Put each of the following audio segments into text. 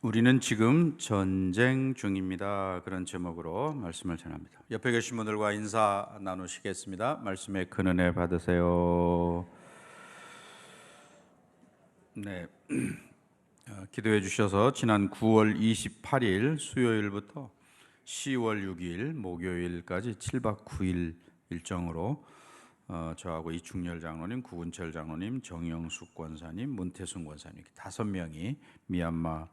우리는 지금 전쟁 중입니다. 그런 제목으로 말씀을 전합니다. 옆에 계신 분들과 인사 나누시겠습니다. 말씀의 큰 은혜 받으세요. 네, 기도해 주셔서 지난 9월 28일 수요일부터 10월 6일 목요일까지 7박 9일 일정으로 저하고 이충렬 장로님, 구근철 장로님, 정영숙 권사님, 문태순 권사님 5명이 미얀마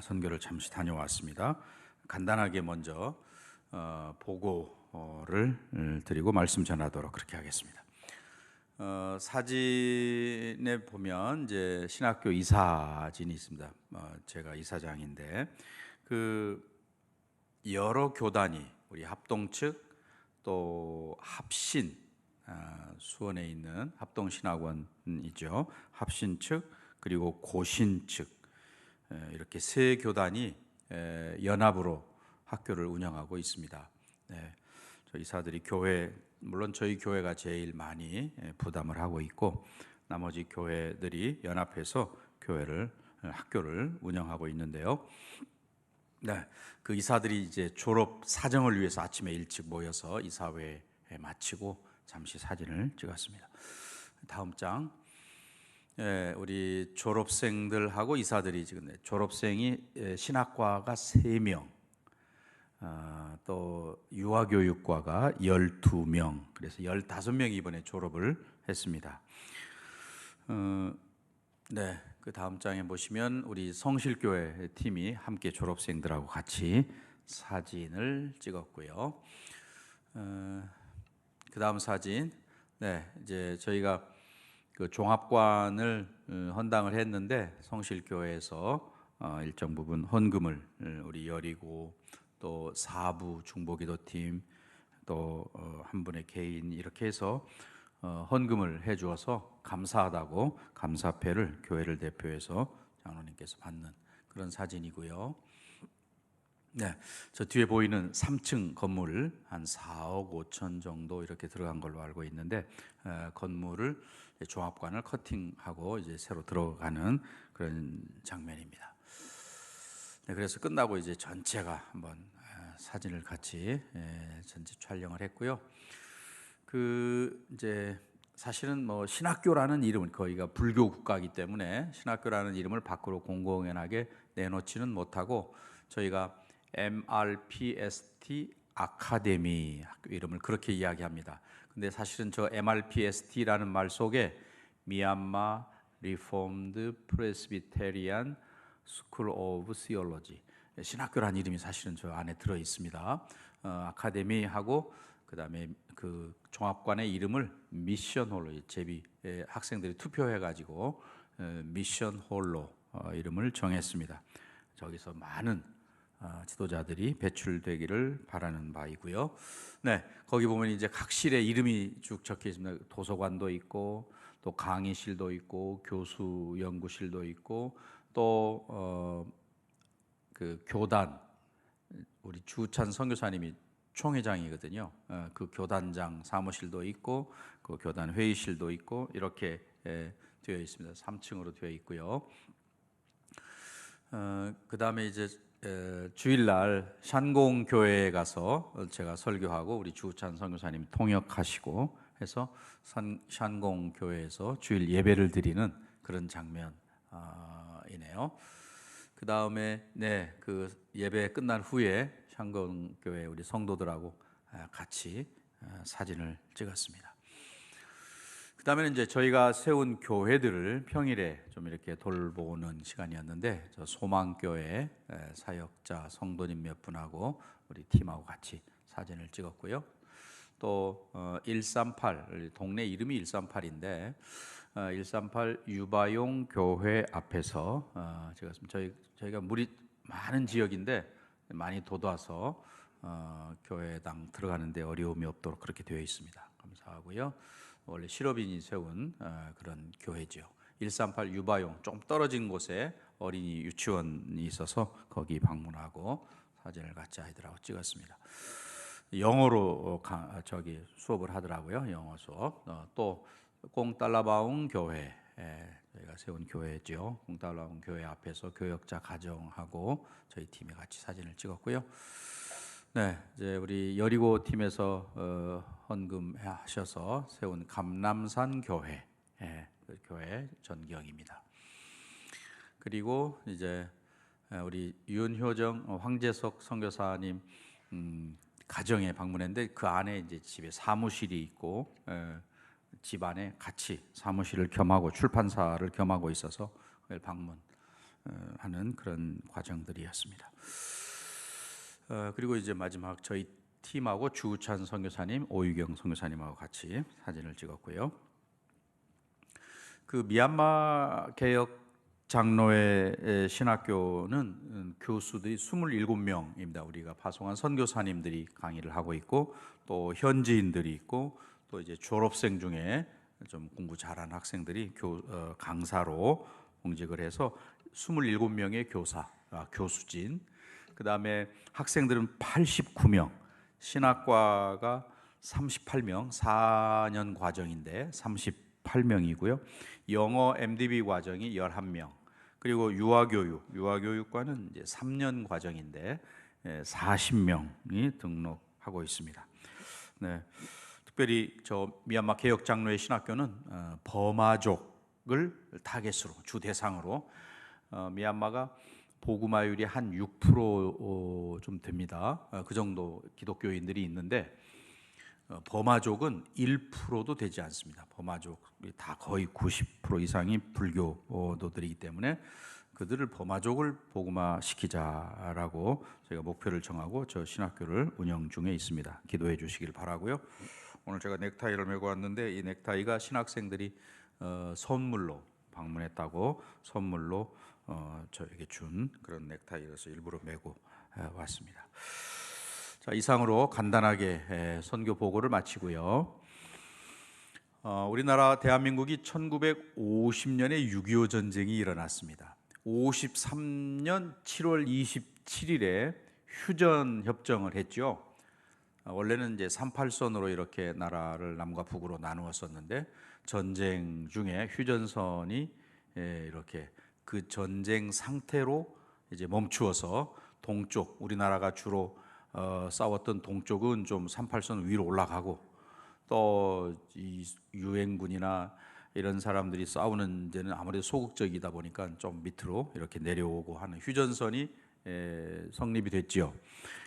선교를 잠시 다녀왔습니다. 간단하게 먼저 보고를 드리고 말씀 전하도록 그렇게 하겠습니다. 사진에 보면 이제 신학교 이사진이 있습니다. 제가 이사장인데 그 여러 교단이 우리 합동 측 또 합신 수원에 있는 합동신학원이죠. 합신 측 그리고 고신 측 이렇게 세 교단이 연합으로 학교를 운영하고 있습니다. 저 이사들이 교회 물론 저희 교회가 제일 많이 부담을 하고 있고 나머지 교회들이 연합해서 학교를 운영하고 있는데요. 그 이사들이 이제 졸업 사정을 위해서 아침에 일찍 모여서 이사회에 마치고 잠시 사진을 찍었습니다. 다음 장. 우리 졸업생들하고 이사들이 지금 졸업생이 신학과가 3명, 또 유아교육과가 12명, 그래서 15명이 이번에 졸업을 했습니다. 그 다음 장에 보시면 우리 성실교회 팀이 함께 졸업생들하고 같이 사진을 찍었고요. 그 다음 사진, 이제 저희가 그 종합관을 헌당을 했는데 성실교회에서 일정 부분 헌금을 우리 여리고 또 사부 중보기도팀 또 한 분의 개인 이렇게 해서 헌금을 해주어서 감사하다고 감사패를 교회를 대표해서 장로님께서 받는 그런 사진이고요. 저 뒤에 보이는 3층 건물 한 4억 5천 정도 이렇게 들어간 걸로 알고 있는데 건물을 종합관을 커팅하고 이제 새로 들어가는 그런 장면입니다. 그래서 끝나고 이제 전체가 한번 사진을 같이 전체 촬영을 했고요. 이제 사실은 뭐 신학교라는 이름은 거기가 불교 국가이기 때문에 신학교라는 이름을 밖으로 공공연하게 내놓지는 못하고 저희가 MRPST 아카데미 학교 이름을 그렇게 이야기합니다. 근데 사실은 저 MRPST라는 말 속에 미얀마 리폼드 프레스비테리안 스쿨 오브 시올로지 신학교라는 이름이 사실은 저 안에 들어 있습니다. 아카데미하고 그다음에 그 종합관의 이름을 미션 홀로 제비 학생들이 투표해 가지고 미션 홀로 이름을 정했습니다. 저기서 많은 지도자들이 배출되기를 바라는 바이고요. 거기 보면 이제 각 실에 이름이 쭉 적혀 있습니다. 도서관도 있고 또 강의실도 있고 교수 연구실도 있고 또 그 교단 우리 주찬 선교사님이 총회장이거든요. 그 교단장 사무실도 있고 그 교단 회의실도 있고 이렇게 되어 있습니다. 3층으로 되어 있고요. 그 다음에 이제 주일날 샨공 교회에 가서 제가 설교하고 우리 주찬 선교사님 통역하시고 해서 샨공 교회에서 주일 예배를 드리는 그런 장면이네요. 그 다음에 그 예배 끝난 후에 샹공 교회 우리 성도들하고 같이 사진을 찍었습니다. 그 다음에는 이제 저희가 세운 교회들을 평일에 좀 이렇게 돌보는 시간이었는데 저 소망교회 사역자 성도님 몇 분하고 우리 팀하고 같이 사진을 찍었고요. 또 138 동네 이름이 138인데 138 유바용 교회 앞에서 저희가 물이 많은 지역인데 많이 돋아서 교회당 들어가는데 어려움이 없도록 그렇게 되어 있습니다. 감사하고요. 원래 실업인이 세운 그런 교회죠. 138 유바용 좀 떨어진 곳에 어린이 유치원이 있어서 거기 방문하고 사진을 같이 아이들하고 찍었습니다. 영어로 수업을 하더라고요. 영어 수업. 또 꽁달라바웅 교회 저희가 세운 교회죠. 홍달라운 교회 앞에서 교역자 가정하고 저희 팀이 같이 사진을 찍었고요. 네, 이제 우리 여리고 팀에서 헌금하셔서 세운 감람산 교회, 그 교회 전경입니다. 그리고 이제 우리 윤효정 황재석 선교사님 가정에 방문했는데 그 안에 이제 집에 사무실이 있고 집 안에 같이 사무실을 겸하고 출판사를 겸하고 있어서 그걸 방문하는 그런 과정들이었습니다. 그리고 이제 마지막 저희 팀하고 주우찬 선교사님, 오유경 선교사님하고 같이 사진을 찍었고요. 그 미얀마 개혁 장로회 신학교는 교수들이 27명입니다. 우리가 파송한 선교사님들이 강의를 하고 있고 또 현지인들이 있고 또 이제 졸업생 중에 좀 공부 잘하는 학생들이 강사로 공직을 해서 27명의 교수진. 그다음에 학생들은 89명, 신학과가 38명, 4년 과정인데 38명이고요. 영어 MDB 과정이 11명. 그리고 유아교육과는 이제 3년 과정인데 40명이 등록하고 있습니다. 네. 특별히 저 미얀마 개혁 장로회 신학교는 버마족을 타겟으로 주 대상으로 미얀마가 보구마율이 한 6% 됩니다. 그 정도 기독교인들이 있는데 버마족은 1%도 되지 않습니다. 버마족이 다 거의 90% 이상이 불교도들이기 때문에 그들을 버마족을 복음화 시키자라고 저희가 목표를 정하고 저 신학교를 운영 중에 있습니다. 기도해 주시길 바라고요. 오늘 제가 넥타이를 메고 왔는데 이 넥타이가 신학생들이 선물로 방문했다고 선물로 저에게 준 그런 넥타이라서 일부러 메고 왔습니다. 자, 이상으로 간단하게 선교 보고를 마치고요. 우리나라 대한민국이 1950년에 6.25 전쟁이 일어났습니다. 53년 7월 27일에 휴전 협정을 했죠. 원래는 이제 38선으로 이렇게 나라를 남과 북으로 나누었었는데 전쟁 중에 휴전선이 이렇게 그 전쟁 상태로 이제 멈추어서 동쪽, 우리나라가 주로 싸웠던 동쪽은 좀 38선 위로 올라가고 또 이 유엔군이나 이런 사람들이 싸우는 데는 아무래도 소극적이다 보니까 좀 밑으로 이렇게 내려오고 하는 휴전선이 성립이 됐지요.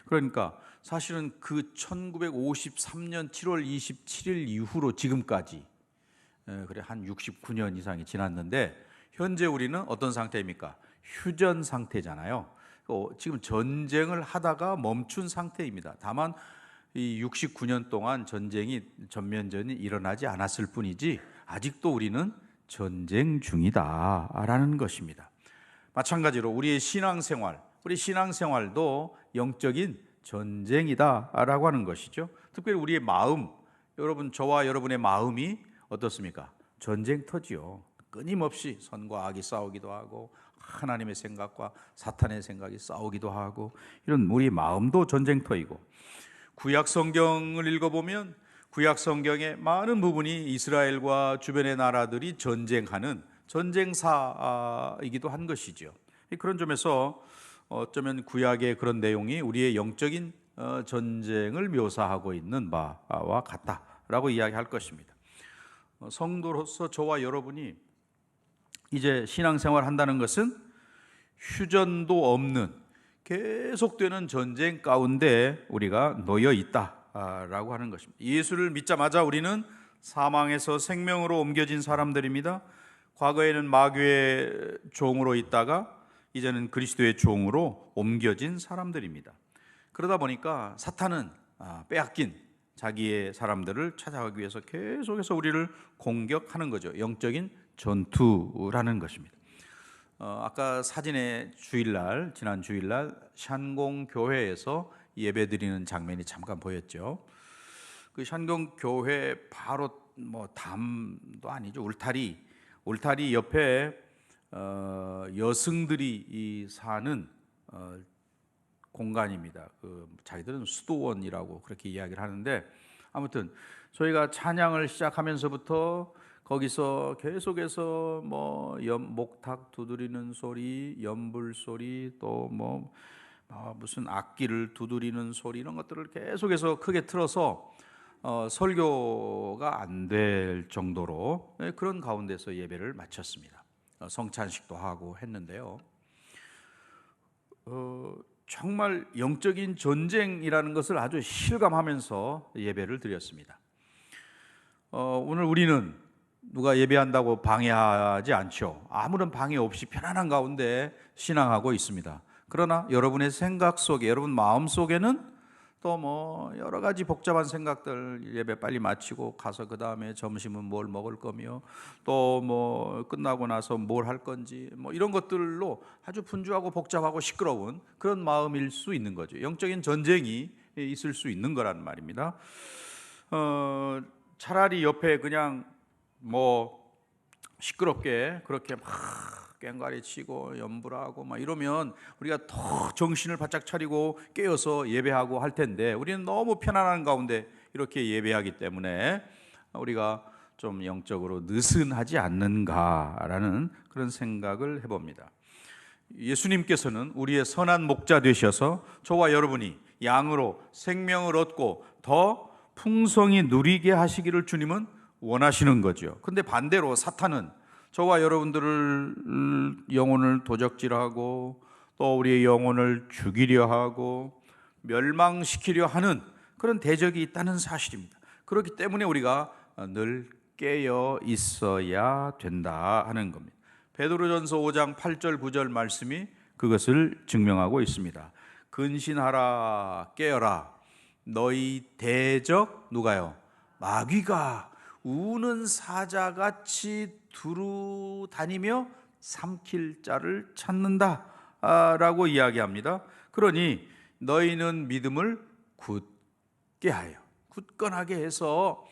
그러니까 사실은 그 1953년 7월 27일 이후로 지금까지 그래 한 69년 이상이 지났는데 현재 우리는 어떤 상태입니까? 휴전 상태잖아요. 지금 전쟁을 하다가 멈춘 상태입니다. 다만 이 69년 동안 전면전이 일어나지 않았을 뿐이지 아직도 우리는 전쟁 중이다라는 것입니다. 마찬가지로 우리 신앙생활도 영적인 전쟁이다라고 하는 것이죠. 특별히 우리의 마음, 저와 여러분의 마음이 어떻습니까? 전쟁터지요. 끊임없이 선과 악이 싸우기도 하고 하나님의 생각과 사탄의 생각이 싸우기도 하고 이런 우리 마음도 전쟁터이고 구약 성경을 읽어보면 구약 성경의 많은 부분이 이스라엘과 주변의 나라들이 전쟁하는 전쟁사이기도 한 것이죠. 그런 점에서 어쩌면 구약의 그런 내용이 우리의 영적인 전쟁을 묘사하고 있는 바와 같다라고 이야기할 것입니다. 성도로서 저와 여러분이 이제 신앙생활 한다는 것은 휴전도 없는 계속되는 전쟁 가운데 우리가 놓여 있다라고 하는 것입니다. 예수를 믿자마자 우리는 사망에서 생명으로 옮겨진 사람들입니다. 과거에는 마귀의 종으로 있다가 이제는 그리스도의 종으로 옮겨진 사람들입니다. 그러다 보니까 사탄은 빼앗긴 자기의 사람들을 찾아가기 위해서 계속해서 우리를 공격하는 거죠. 영적인 전투라는 것입니다. 아까 사진에 지난 주일날 샨공 교회에서 예배드리는 장면이 잠깐 보였죠. 그 샨공 교회 바로 담도 아니죠. 울타리 옆에 여성들이 사는 공간입니다. 자기들은 수도원이라고 그렇게 이야기를 하는데 아무튼 저희가 찬양을 시작하면서부터 거기서 계속해서 뭐 목탁 두드리는 소리, 연불 소리, 또 무슨 악기를 두드리는 소리, 이런 것들을 계속해서 크게 틀어서 설교가 안 될 정도로 그런 가운데서 예배를 마쳤습니다. 성찬식도 하고 했는데요. 정말 영적인 전쟁이라는 것을 아주 실감하면서 예배를 드렸습니다. 오늘 우리는 누가 예배한다고 방해하지 않죠. 아무런 방해 없이 편안한 가운데 신앙하고 있습니다. 그러나 여러분의 생각 속에, 여러분 마음 속에는 또 여러 가지 복잡한 생각들, 예배 빨리 마치고 가서 그 다음에 점심은 뭘 먹을 거며, 또 끝나고 나서 뭘 할 건지, 이런 것들로 아주 분주하고 복잡하고 시끄러운 그런 마음일 수 있는 거죠. 영적인 전쟁이 있을 수 있는 거란 말입니다. 차라리 옆에 그냥 시끄럽게 그렇게 꽹과리 치고 연불하고 이러면 우리가 더 정신을 바짝 차리고 깨어서 예배하고 할 텐데, 우리는 너무 편안한 가운데 이렇게 예배하기 때문에 우리가 좀 영적으로 느슨하지 않는가라는 그런 생각을 해봅니다. 예수님께서는 우리의 선한 목자 되셔서 저와 여러분이 양으로 생명을 얻고 더 풍성히 누리게 하시기를 주님은 원하시는 거죠. 근데 반대로 사탄은 저와 여러분들을 영혼을 도적질하고 또 우리의 영혼을 죽이려 하고 멸망시키려 하는 그런 대적이 있다는 사실입니다. 그렇기 때문에 우리가 늘 깨어 있어야 된다 하는 겁니다. 베드로전서 5장 8절 9절 말씀이 그것을 증명하고 있습니다. 근신하라, 깨어라. 너희 대적 누가요? 마귀가 우는 사자같이 두루 다니며 삼킬 자를 찾는다 라고 이야기합니다. 그러니 너희는 믿음을 굳게 하여, 굳건하게 해서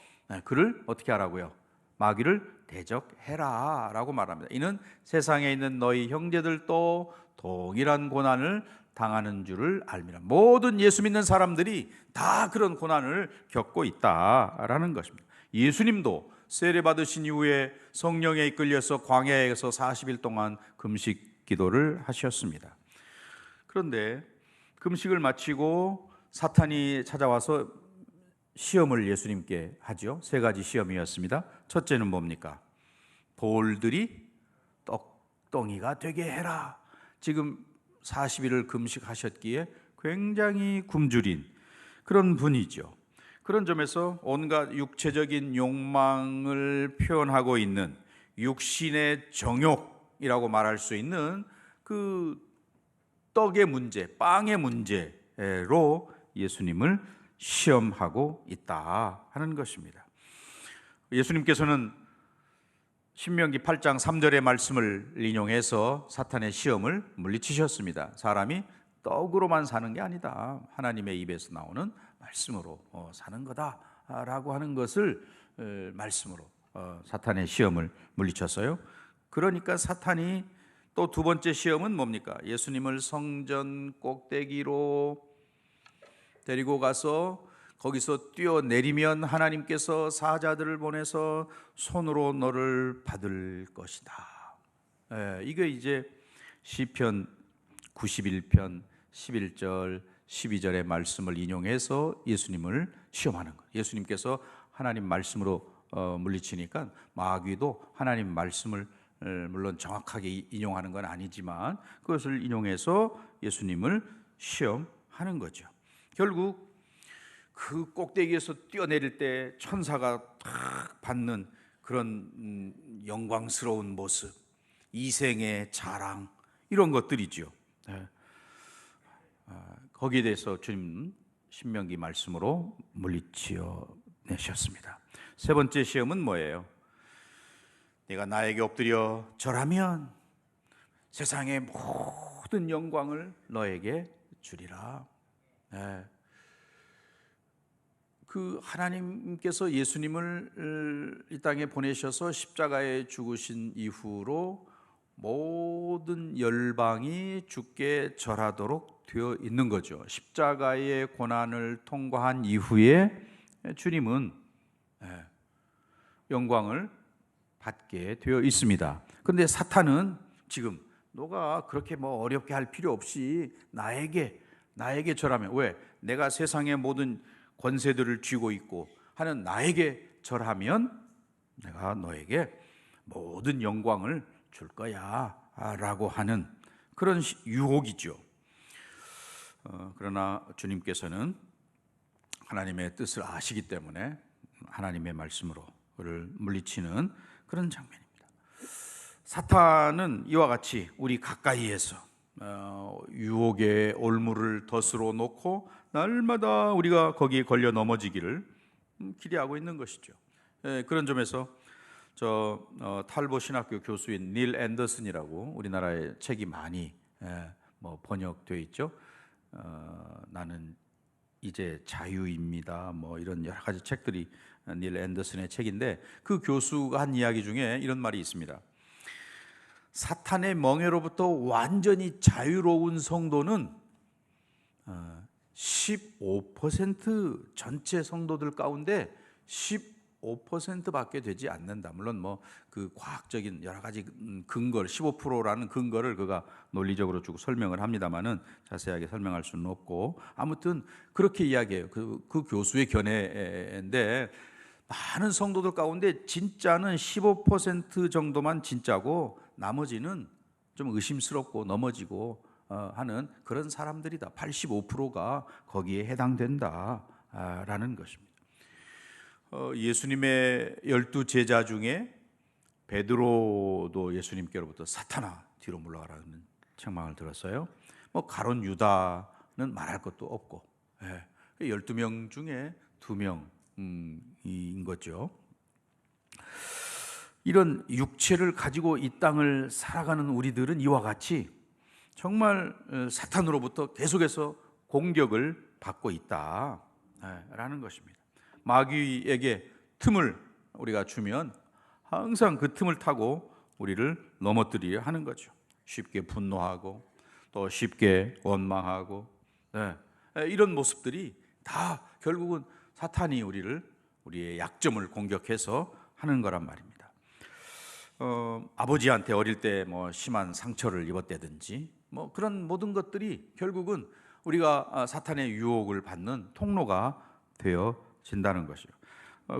그를 어떻게 하라고요? 마귀를 대적해라 라고 말합니다. 이는 세상에 있는 너희 형제들도 동일한 고난을 당하는 줄을 알미라. 모든 예수 믿는 사람들이 다 그런 고난을 겪고 있다라는 것입니다. 예수님도 세례 받으신 이후에 성령에 이끌려서 광야에서 40일 동안 금식 기도를 하셨습니다. 그런데 금식을 마치고 사탄이 찾아와서 시험을 예수님께 하죠. 세 가지 시험이었습니다. 첫째는 뭡니까? 돌들이 떡덩이가 되게 해라. 지금 40일을 금식하셨기에 굉장히 굶주린 그런 분이죠. 그런 점에서 온갖 육체적인 욕망을 표현하고 있는 육신의 정욕이라고 말할 수 있는 그 떡의 문제, 빵의 문제로 예수님을 시험하고 있다 하는 것입니다. 예수님께서는 신명기 8장 3절의 말씀을 인용해서 사탄의 시험을 물리치셨습니다. 사람이 떡으로만 사는 게 아니다. 하나님의 입에서 나오는 말씀으로 사는 거다라고 하는 것을 말씀으로 사탄의 시험을 물리쳤어요. 그러니까 사탄이 또 두 번째 시험은 뭡니까? 예수님을 성전 꼭대기로 데리고 가서 거기서 뛰어내리면 하나님께서 사자들을 보내서 손으로 너를 받을 것이다. 이게 이제 시편 91편 11절 12절의 말씀을 인용해서 예수님을 시험하는 거예요. 예수님께서 하나님 말씀으로 물리치니까 마귀도 하나님 말씀을 물론 정확하게 인용하는 건 아니지만 그것을 인용해서 예수님을 시험하는 거죠. 결국 그 꼭대기에서 뛰어내릴 때 천사가 탁 받는 그런 영광스러운 모습, 이생의 자랑, 이런 것들이죠. 거기에 대해서 주님 신명기 말씀으로 물리치어 내셨습니다. 세 번째 시험은 뭐예요? 내가 나에게 엎드려 절하면 세상의 모든 영광을 너에게 주리라. 그 하나님께서 예수님을 이 땅에 보내셔서 십자가에 죽으신 이후로 모든 열방이 주께 절하도록 되어 있는 거죠. 십자가의 고난을 통과한 이후에 주님은 영광을 받게 되어 있습니다. 그런데 사탄은 지금 너가 그렇게 뭐 어렵게 할 필요 없이 나에게 절하면, 왜? 내가 세상의 모든 권세들을 쥐고 있고 하는 나에게 절하면 내가 너에게 모든 영광을 줄 거야 라고 하는 그런 유혹이죠. 그러나 주님께서는 하나님의 뜻을 아시기 때문에 하나님의 말씀으로 그를 물리치는 그런 장면입니다. 사탄은 이와 같이 우리 가까이에서 유혹의 올무를 덫으로 놓고 날마다 우리가 거기에 걸려 넘어지기를 기대하고 있는 것이죠. 그런 점에서 탈보 신학교 교수인 닐 앤더슨이라고 우리나라에 책이 많이 번역되어 있죠. 나는 이제 자유입니다. 이런 여러 가지 책들이 닐 앤더슨의 책인데, 그 교수가 한 이야기 중에 이런 말이 있습니다. 사탄의 멍에로부터 완전히 자유로운 성도는 15% 전체 성도들 가운데 15%밖에 되지 않는다. 물론 그 과학적인 여러 가지 근거를 15%라는 근거를 그가 논리적으로 주고 설명을 합니다만은 자세하게 설명할 수는 없고, 아무튼 그렇게 이야기해요. 그 교수의 견해인데, 많은 성도들 가운데 진짜는 15% 정도만 진짜고 나머지는 좀 의심스럽고 넘어지고 하는 그런 사람들이다. 85%가 거기에 해당된다라는 것입니다. 예수님의 12제자 중에 베드로도 예수님께로부터 사탄아 뒤로 물러가라는 책망을 들었어요. 가론 유다는 말할 것도 없고 12명 중에 2명인 거죠. 이런 육체를 가지고 이 땅을 살아가는 우리들은 이와 같이 정말 사탄으로부터 계속해서 공격을 받고 있다라는 것입니다. 마귀에게 틈을 우리가 주면 항상 그 틈을 타고 우리를 넘어뜨리려 하는 거죠. 쉽게 분노하고 또 쉽게 원망하고 이런 모습들이 다 결국은 사탄이 우리의 약점을 공격해서 하는 거란 말입니다. 아버지한테 어릴 때 심한 상처를 입었다든지 그런 모든 것들이 결국은 우리가 사탄의 유혹을 받는 통로가 되어진다는 것이요.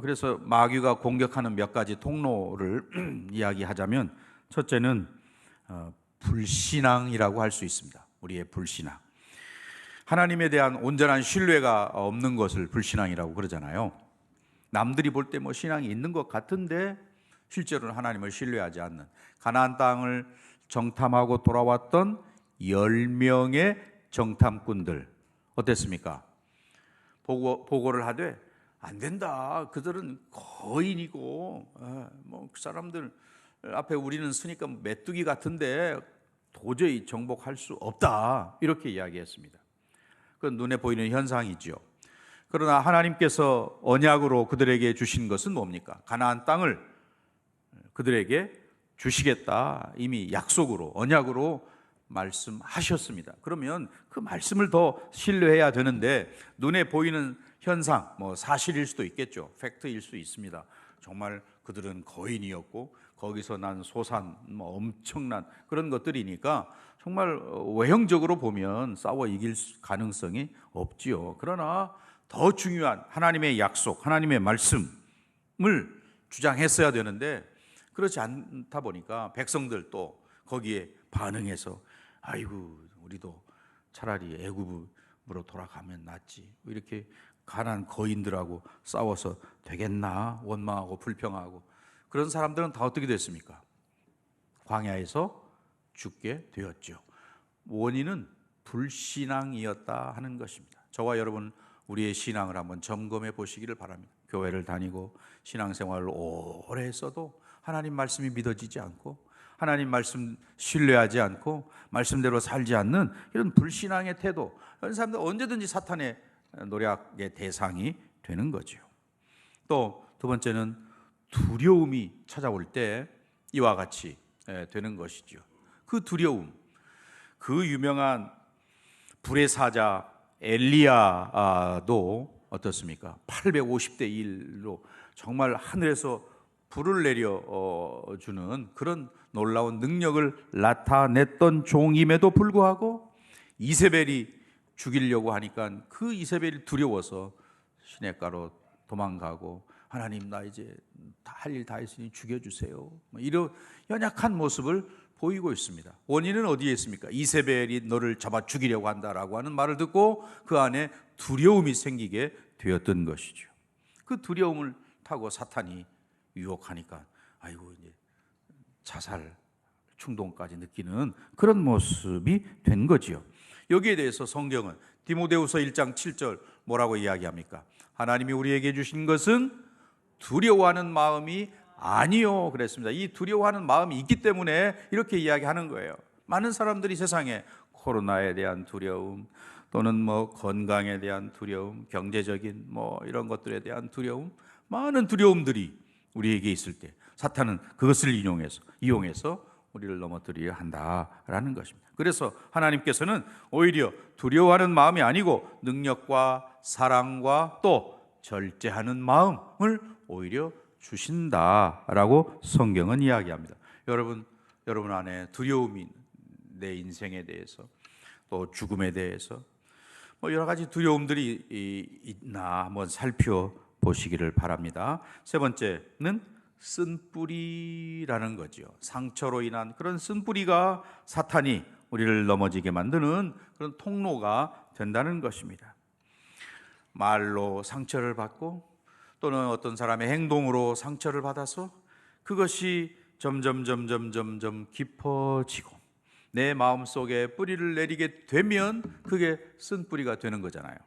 그래서 마귀가 공격하는 몇 가지 통로를 이야기하자면, 첫째는 불신앙이라고 할 수 있습니다. 우리의 불신앙. 하나님에 대한 온전한 신뢰가 없는 것을 불신앙이라고 그러잖아요. 남들이 볼 때 신앙이 있는 것 같은데 실제로는 하나님을 신뢰하지 않는, 가나안 땅을 정탐하고 돌아왔던 10명의 정탐꾼들 어땠습니까? 보고를 하되 안 된다. 그들은 거인이고 그 사람들 앞에 우리는 서니까 메뚜기 같은데 도저히 정복할 수 없다. 이렇게 이야기했습니다. 그건 눈에 보이는 현상이죠. 그러나 하나님께서 언약으로 그들에게 주신 것은 뭡니까? 가나안 땅을 그들에게 주시겠다. 이미 약속으로, 언약으로 말씀하셨습니다. 그러면 그 말씀을 더 신뢰해야 되는데, 눈에 보이는 현상, 사실일 수도 있겠죠. 팩트일 수 있습니다. 정말 그들은 거인이었고 거기서 난 소산, 엄청난 그런 것들이니까 정말 외형적으로 보면 싸워 이길 가능성이 없지요. 그러나 더 중요한 하나님의 약속, 하나님의 말씀을 주장했어야 되는데 그렇지 않다 보니까 백성들도 거기에 반응해서 아이고 우리도 차라리 애굽으로 돌아가면 낫지, 이렇게 가난 거인들하고 싸워서 되겠나 원망하고 불평하고, 그런 사람들은 다 어떻게 됐습니까? 광야에서 죽게 되었죠. 원인은 불신앙이었다 하는 것입니다. 저와 여러분 우리의 신앙을 한번 점검해 보시기를 바랍니다. 교회를 다니고 신앙생활을 오래 했어도 하나님 말씀이 믿어지지 않고 하나님 말씀 신뢰하지 않고 말씀대로 살지 않는 이런 불신앙의 태도, 이런 사람들 언제든지 사탄의 노략의 대상이 되는 거죠. 또 두 번째는 두려움이 찾아올 때 이와 같이 되는 것이죠. 그 두려움, 그 유명한 불의 사자 엘리야도 어떻습니까? 850대 1로 정말 하늘에서 불을 내려 주는 그런 놀라운 능력을 나타냈던 종임에도 불구하고 이세벨이 죽이려고 하니까 그 이세벨이 두려워서 시냇가로 도망가고, 하나님 나 이제 할 일 다 했으니 죽여주세요, 이런 연약한 모습을 보이고 있습니다. 원인은 어디에 있습니까? 이세벨이 너를 잡아 죽이려고 한다라고 하는 말을 듣고 그 안에 두려움이 생기게 되었던 것이죠. 그 두려움을 타고 사탄이 유혹하니까 아이고 이제 자살 충동까지 느끼는 그런 모습이 된 거지요. 여기에 대해서 성경은 디모데후서 1장 7절 뭐라고 이야기합니까? 하나님이 우리에게 주신 것은 두려워하는 마음이 아니요 그랬습니다. 이 두려워하는 마음이 있기 때문에 이렇게 이야기하는 거예요. 많은 사람들이 세상에 코로나에 대한 두려움, 또는 건강에 대한 두려움, 경제적인 이런 것들에 대한 두려움, 많은 두려움들이 우리에게 있을 때 사탄은 그것을 이용해서 우리를 넘어뜨리려 한다라는 것입니다. 그래서 하나님께서는 오히려 두려워하는 마음이 아니고 능력과 사랑과 또 절제하는 마음을 오히려 주신다라고 성경은 이야기합니다. 여러분 안에 두려움이, 내 인생에 대해서 또 죽음에 대해서 여러 가지 두려움들이 있나 한번 살펴보시기를 바랍니다. 세 번째는 쓴뿌리라는 거죠. 상처로 인한 그런 쓴뿌리가 사탄이 우리를 넘어지게 만드는 그런 통로가 된다는 것입니다. 말로 상처를 받고 또는 어떤 사람의 행동으로 상처를 받아서 그것이 점점 깊어지고 내 마음속에 뿌리를 내리게 되면 그게 쓴뿌리가 되는 거잖아요.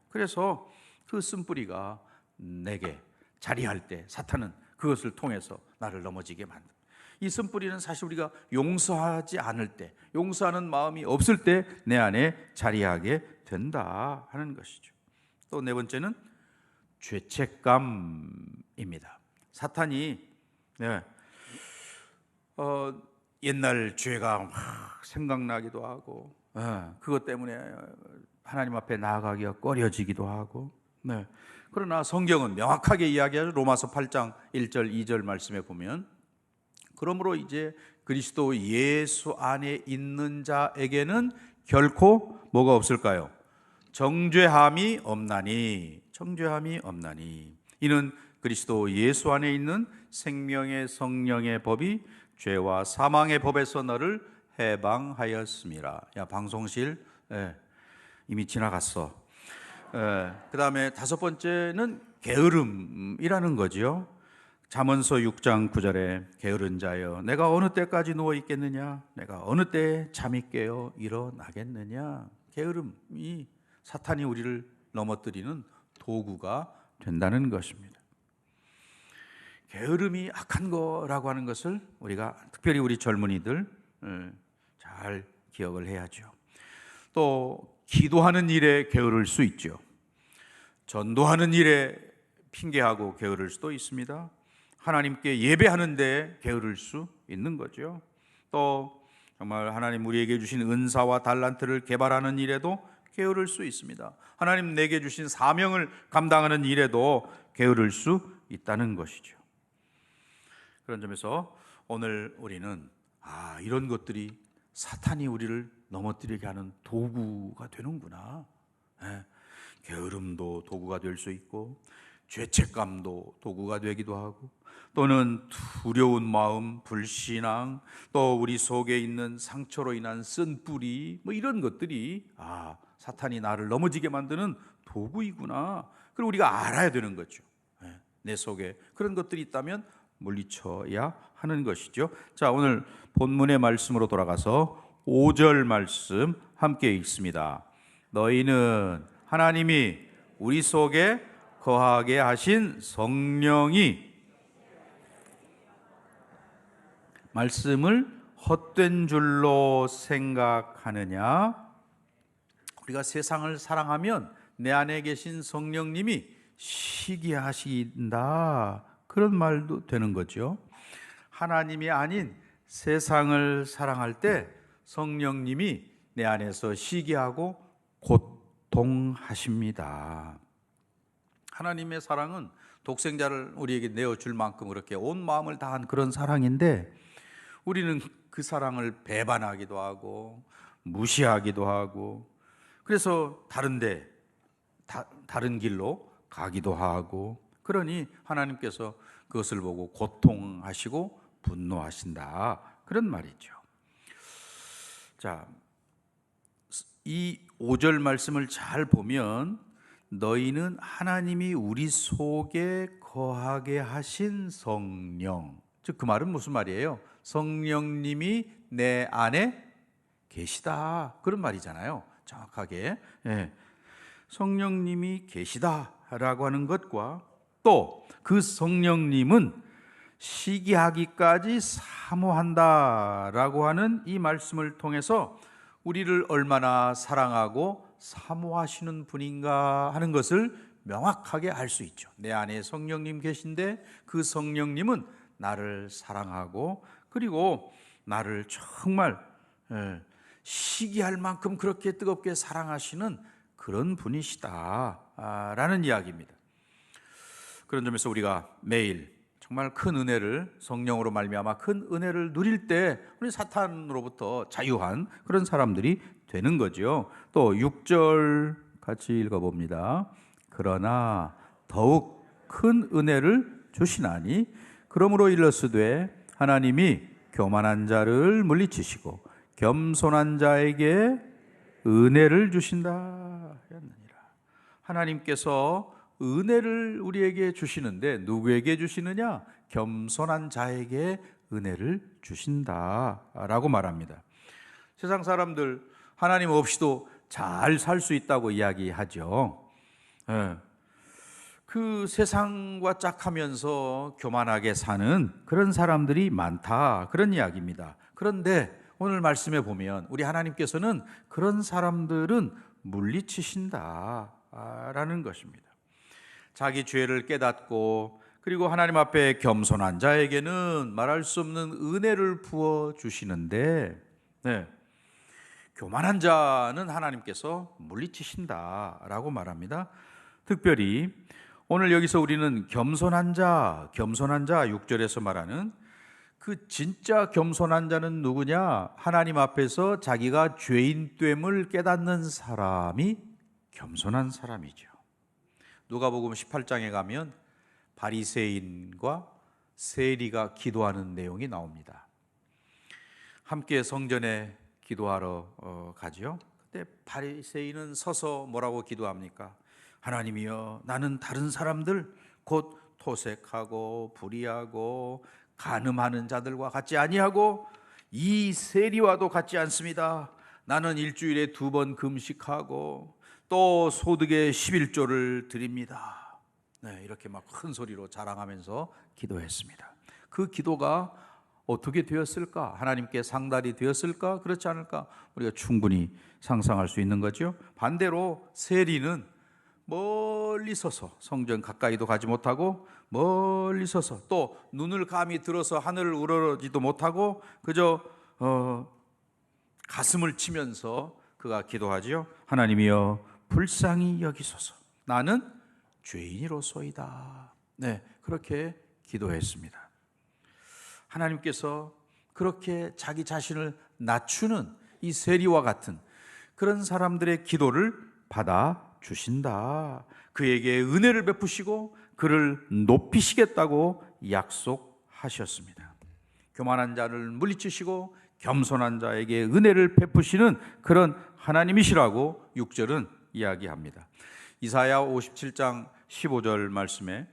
그래서 그 쓴뿌리가 내게 자리할 때 사탄은 그것을 통해서 나를 넘어지게 만듭니다. 이 쓴뿌리는 사실 우리가 용서하지 않을 때, 용서하는 마음이 없을 때 내 안에 자리하게 된다 하는 것이죠. 또 네 번째는 죄책감입니다. 사탄이 옛날 죄가 막 생각나기도 하고 그것 때문에 하나님 앞에 나아가기가 꺼려지기도 하고, 그러나 성경은 명확하게 이야기하죠. 로마서 8장 1절 2절 말씀에 보면, 그러므로 이제 그리스도 예수 안에 있는 자에게는 결코 뭐가 없을까요? 정죄함이 없나니. 이는 그리스도 예수 안에 있는 생명의 성령의 법이 죄와 사망의 법에서 너를 해방하였습니다. 야, 방송실 이미 지나갔어. 그 다음에 다섯 번째는 게으름이라는 거죠. 잠언서 6장 9절에 게으른 자여 내가 어느 때까지 누워 있겠느냐, 내가 어느 때 잠이 깨어 일어나겠느냐. 게으름이 사탄이 우리를 넘어뜨리는 도구가 된다는 것입니다. 게으름이 악한 거라고 하는 것을 우리가 특별히 우리 젊은이들 잘 기억을 해야죠. 또 기도하는 일에 게으를 수 있죠. 전도하는 일에 핑계하고 게으를 수도 있습니다. 하나님께 예배하는데 게으를 수 있는 거죠. 또 정말 하나님 우리에게 주신 은사와 달란트를 개발하는 일에도 게으를 수 있습니다. 하나님 내게 주신 사명을 감당하는 일에도 게으를 수 있다는 것이죠. 그런 점에서 오늘 우리는 이런 것들이 사탄이 우리를 넘어뜨리게 하는 도구가 되는구나. 게으름도 도구가 될 수 있고 죄책감도 도구가 되기도 하고, 또는 두려운 마음, 불신앙, 또 우리 속에 있는 상처로 인한 쓴뿌리, 이런 것들이 사탄이 나를 넘어지게 만드는 도구이구나. 그걸 우리가 알아야 되는 거죠. 내 속에 그런 것들이 있다면 물리쳐야 하는 것이죠. 자, 오늘 본문의 말씀으로 돌아가서 5절 말씀 함께 읽습니다. 너희는 하나님이 우리 속에 거하게 하신 성령이 말씀을 헛된 줄로 생각하느냐? 우리가 세상을 사랑하면 내 안에 계신 성령님이 시기하신다, 그런 말도 되는 거죠. 하나님이 아닌 세상을 사랑할 때 성령님이 내 안에서 시기하고 고통하십니다. 하나님의 사랑은 독생자를 우리에게 내어줄 만큼 그렇게 온 마음을 다한 그런 사랑인데, 우리는 그 사랑을 배반하기도 하고 무시하기도 하고, 그래서 다른 길로 가기도 하고, 그러니 하나님께서 그것을 보고 고통하시고 분노하신다, 그런 말이죠. 자, 이 5절 말씀을 잘 보면 너희는 하나님이 우리 속에 거하게 하신 성령, 즉 그 말은 무슨 말이에요? 성령님이 내 안에 계시다, 그런 말이잖아요. 정확하게. 성령님이 계시다라고 하는 것과 또 그 성령님은 시기하기까지 사모한다라고 하는 이 말씀을 통해서 우리를 얼마나 사랑하고 사모하시는 분인가 하는 것을 명확하게 알 수 있죠. 내 안에 성령님 계신데 그 성령님은 나를 사랑하고, 그리고 나를 정말 시기할 만큼 그렇게 뜨겁게 사랑하시는 그런 분이시다라는 이야기입니다. 그런 점에서 우리가 매일 정말 큰 은혜를, 성령으로 말미암아 큰 은혜를 누릴 때 우리 사탄으로부터 자유한 그런 사람들이 되는 거죠. 또 6절 같이 읽어봅니다. 그러나 더욱 큰 은혜를 주시나니 그러므로 일러스되 하나님이 교만한 자를 물리치시고 겸손한 자에게 은혜를 주신다. 하나님께서 은혜를 우리에게 주시는데 누구에게 주시느냐? 겸손한 자에게 은혜를 주신다라고 말합니다. 세상 사람들 하나님 없이도 잘 살 수 있다고 이야기하죠. 그 세상과 짝하면서 교만하게 사는 그런 사람들이 많다, 그런 이야기입니다. 그런데 오늘 말씀에 보면 우리 하나님께서는 그런 사람들은 물리치신다라는 것입니다. 자기 죄를 깨닫고 그리고 하나님 앞에 겸손한 자에게는 말할 수 없는 은혜를 부어주시는데, 교만한 자는 하나님께서 물리치신다라고 말합니다. 특별히 오늘 여기서 우리는 겸손한 자 6절에서 말하는 그 진짜 겸손한 자는 누구냐? 하나님 앞에서 자기가 죄인됨을 깨닫는 사람이 겸손한 사람이죠. 누가복음 18장에 가면 바리새인과 세리가 기도하는 내용이 나옵니다. 함께 성전에 기도하러 가죠. 그때 바리새인은 서서 뭐라고 기도합니까? 하나님이여, 나는 다른 사람들 곧 토색하고 불의하고 간음하는 자들과 같지 아니하고 이 세리와도 같지 않습니다. 나는 일주일에 2번 금식하고 또 소득의 11조를 드립니다. 이렇게 막 큰 소리로 자랑하면서 기도했습니다. 그 기도가 어떻게 되었을까? 하나님께 상달이 되었을까? 그렇지 않을까? 우리가 충분히 상상할 수 있는 거죠. 반대로 세리는 멀리 서서, 성전 가까이도 가지 못하고 멀리 서서 또 눈을 감히 들어서 하늘을 우러러지도 못하고 그저 가슴을 치면서 그가 기도하지요. 하나님이여 불쌍히 여기소서, 나는 죄인이로소이다. 그렇게 기도했습니다. 하나님께서 그렇게 자기 자신을 낮추는 이 세리와 같은 그런 사람들의 기도를 받아 주신다. 그에게 은혜를 베푸시고 그를 높이시겠다고 약속하셨습니다. 교만한 자를 물리치시고 겸손한 자에게 은혜를 베푸시는 그런 하나님이시라고 6절은 이야기합니다. 이사야 57장 15절 말씀에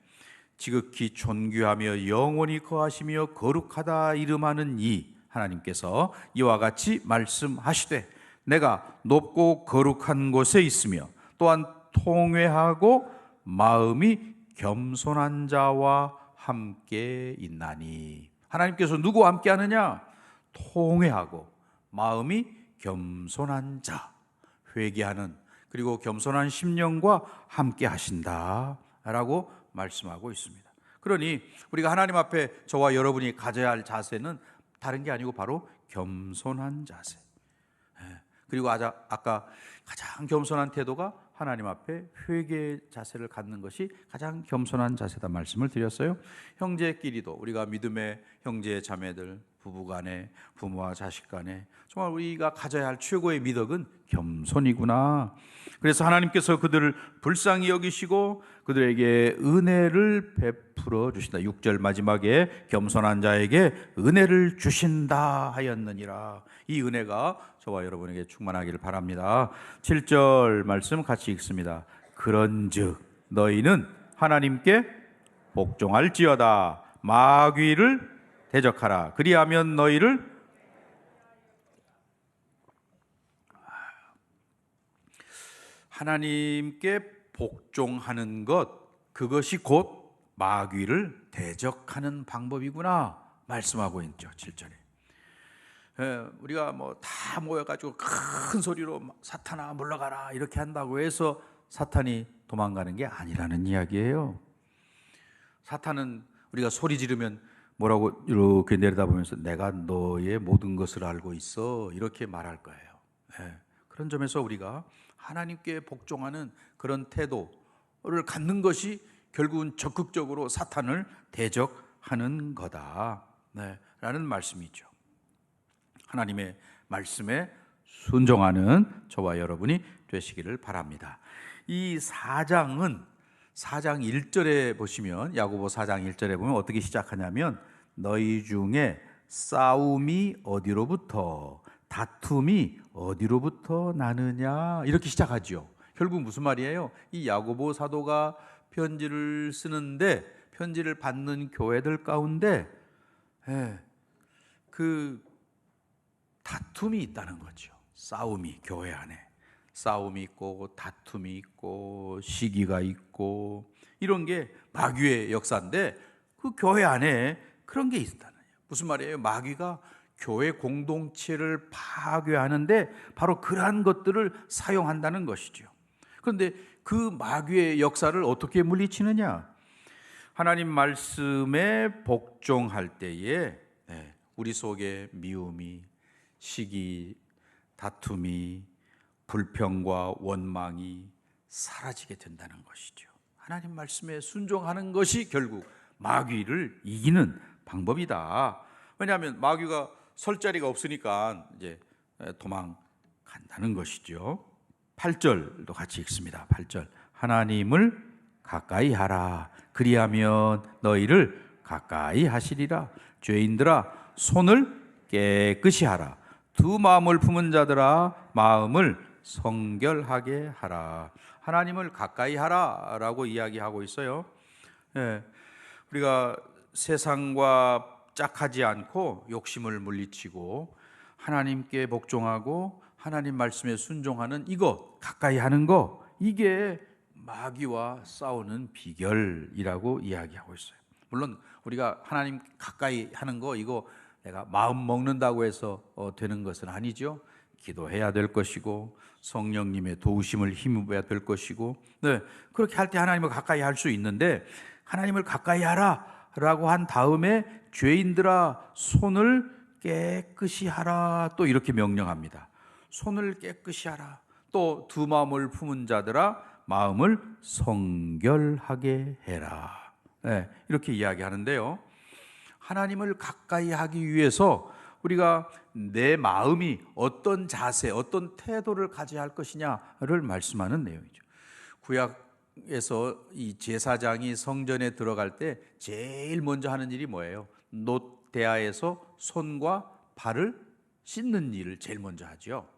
지극히 존귀하며 영원히 거하시며 거룩하다 이름하는 이 하나님께서 이와 같이 말씀하시되 내가 높고 거룩한 곳에 있으며 또한 통회하고 마음이 겸손한 자와 함께 있나니. 하나님께서 누구와 함께 하느냐? 통회하고 마음이 겸손한 자, 회개하는 그리고 겸손한 심령과 함께 하신다라고 말씀하고 있습니다. 그러니 우리가 하나님 앞에 저와 여러분이 가져야 할 자세는 다른 게 아니고 바로 겸손한 자세. 그리고 아까 가장 겸손한 태도가 하나님 앞에 회개의 자세를 갖는 것이 가장 겸손한 자세다 말씀을 드렸어요. 형제끼리도 우리가 믿음의 형제 자매들, 부부간에, 부모와 자식간에 정말 우리가 가져야 할 최고의 미덕은 겸손이구나. 그래서 하나님께서 그들을 불쌍히 여기시고 그들에게 은혜를 베풀어 주신다. 6절 마지막에 겸손한 자에게 은혜를 주신다 하였느니라. 이 은혜가 저와 여러분에게 충만하기를 바랍니다. 7절 말씀 같이 읽습니다. 그런즉 너희는 하나님께 복종할지어다. 마귀를 대적하라. 그리하면 너희를 하나님께 복종하는 것, 그것이 곧 마귀를 대적하는 방법이구나 말씀하고 있죠. 7절에 우리가 뭐 다 모여가지고 큰 소리로 사탄아 물러가라 이렇게 한다고 해서 사탄이 도망가는 게 아니라는 이야기예요. 사탄은 우리가 소리 지르면 뭐라고 이렇게 내려다보면서 내가 너의 모든 것을 알고 있어 이렇게 말할 거예요. 그런 점에서 우리가 하나님께 복종하는 그런 태도를 갖는 것이 결국은 적극적으로 사탄을 대적하는 거다 라는 말씀이죠. 하나님의 말씀에 순종하는 저와 여러분이 되시기를 바랍니다. 이 4장 1절에 보시면, 야고보 4장 1절에 보면 어떻게 시작하냐면 너희 중에 싸움이 어디로부터, 다툼이 어디로부터 나느냐 이렇게 시작하죠. 결국 무슨 말이에요? 이 야고보 사도가 편지를 쓰는데 편지를 받는 교회들 가운데 그 다툼이 있다는 거죠. 싸움이, 교회 안에 싸움이 있고 다툼이 있고 시기가 있고 이런 게 마귀의 역사인데 그 교회 안에 그런 게 있다는 거예요. 무슨 말이에요? 마귀가 교회 공동체를 파괴하는데 바로 그러한 것들을 사용한다는 것이죠. 그런데 그 마귀의 역사를 어떻게 물리치느냐? 하나님 말씀에 복종할 때에 우리 속에 미움이, 시기, 다툼이, 불평과 원망이 사라지게 된다는 것이죠. 하나님 말씀에 순종하는 것이 결국 마귀를 이기는 방법이다. 왜냐하면 마귀가 설 자리가 없으니까 이제 도망간다는 것이죠. 8절도 같이 읽습니다. 8절 하나님을 가까이 하라. 그리하면 너희를 가까이 하시리라. 죄인들아 손을 깨끗이 하라. 두 마음을 품은 자들아 마음을 성결하게 하라. 하나님을 가까이 하라라고 이야기하고 있어요. 우리가 세상과 짝하지 않고 욕심을 물리치고 하나님께 복종하고 하나님 말씀에 순종하는 이거, 가까이 하는 거, 이게 마귀와 싸우는 비결이라고 이야기하고 있어요. 물론 우리가 하나님 가까이 하는 거 이거 내가 마음 먹는다고 해서 되는 것은 아니죠. 기도해야 될 것이고 성령님의 도우심을 힘입어야 될 것이고 그렇게 할 때 하나님을 가까이 할 수 있는데 하나님을 가까이 하라 라고 한 다음에 죄인들아 손을 깨끗이 하라 또 이렇게 명령합니다. 손을 깨끗이 하라. 또 두 마음을 품은 자들아 마음을 성결하게 해라. 이렇게 이야기하는데요. 하나님을 가까이 하기 위해서 우리가 내 마음이 어떤 자세, 어떤 태도를 가져야 할 것이냐를 말씀하는 내용이죠. 구약에서 이 제사장이 성전에 들어갈 때 제일 먼저 하는 일이 뭐예요? 놋대야에서 손과 발을 씻는 일을 제일 먼저 하죠.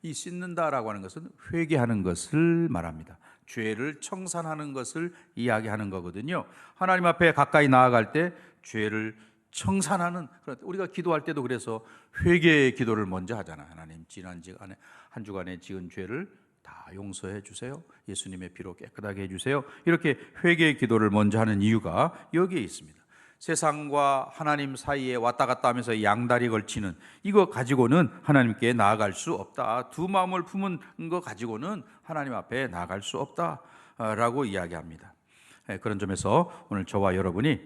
이 씻는다라고 하는 것은 회개하는 것을 말합니다. 죄를 청산하는 것을 이야기하는 거거든요. 하나님 앞에 가까이 나아갈 때 죄를 청산하는, 우리가 기도할 때도 그래서 회개의 기도를 먼저 하잖아요. 하나님 지난 한 주간에 지은 죄를 다 용서해 주세요. 예수님의 피로 깨끗하게 해주세요. 이렇게 회개의 기도를 먼저 하는 이유가 여기에 있습니다. 세상과 하나님 사이에 왔다 갔다 하면서 양다리 걸치는 이거 가지고는 하나님께 나아갈 수 없다. 두 마음을 품은 거 가지고는 하나님 앞에 나아갈 수 없다라고 이야기합니다. 그런 점에서 오늘 저와 여러분이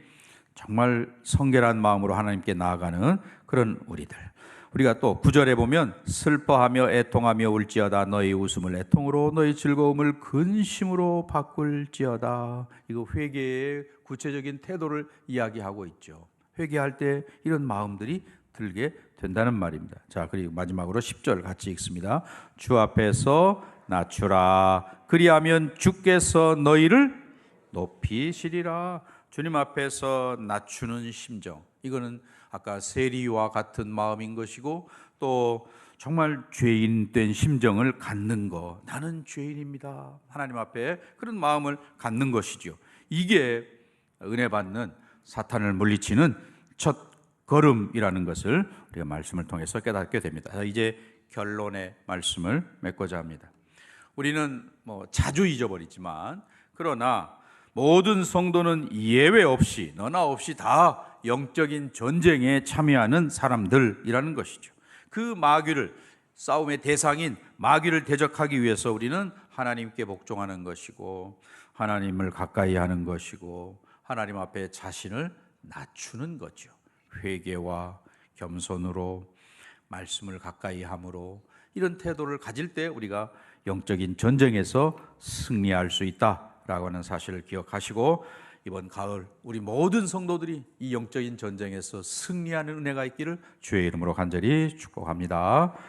정말 성결한 마음으로 하나님께 나아가는 그런 우리들, 우리가 또 9절에 보면 슬퍼하며 애통하며 울지어다 너희 웃음을 애통으로 너희 즐거움을 근심으로 바꿀지어다. 이거 회개의 구체적인 태도를 이야기하고 있죠. 회개할 때 이런 마음들이 들게 된다는 말입니다. 자, 그리고 마지막으로 10절 같이 읽습니다. 주 앞에서 낮추라. 그리하면 주께서 너희를 높이시리라. 주님 앞에서 낮추는 심정, 이거는 아까 세리와 같은 마음인 것이고, 또 정말 죄인된 심정을 갖는 것, 나는 죄인입니다, 하나님 앞에 그런 마음을 갖는 것이죠. 이게 은혜 받는 사탄을 물리치는 첫 걸음이라는 것을 우리가 말씀을 통해서 깨닫게 됩니다. 이제 결론의 말씀을 맺고자 합니다. 우리는 자주 잊어버리지만, 그러나 모든 성도는 예외 없이 너나 없이 다 영적인 전쟁에 참여하는 사람들이라는 것이죠. 그 마귀를, 싸움의 대상인 마귀를 대적하기 위해서 우리는 하나님께 복종하는 것이고, 하나님을 가까이 하는 것이고, 하나님 앞에 자신을 낮추는 거죠. 회개와 겸손으로, 말씀을 가까이 함으로, 이런 태도를 가질 때 우리가 영적인 전쟁에서 승리할 수 있다라고 하는 사실을 기억하시고, 이번 가을 우리 모든 성도들이 이 영적인 전쟁에서 승리하는 은혜가 있기를 주의 이름으로 간절히 축복합니다.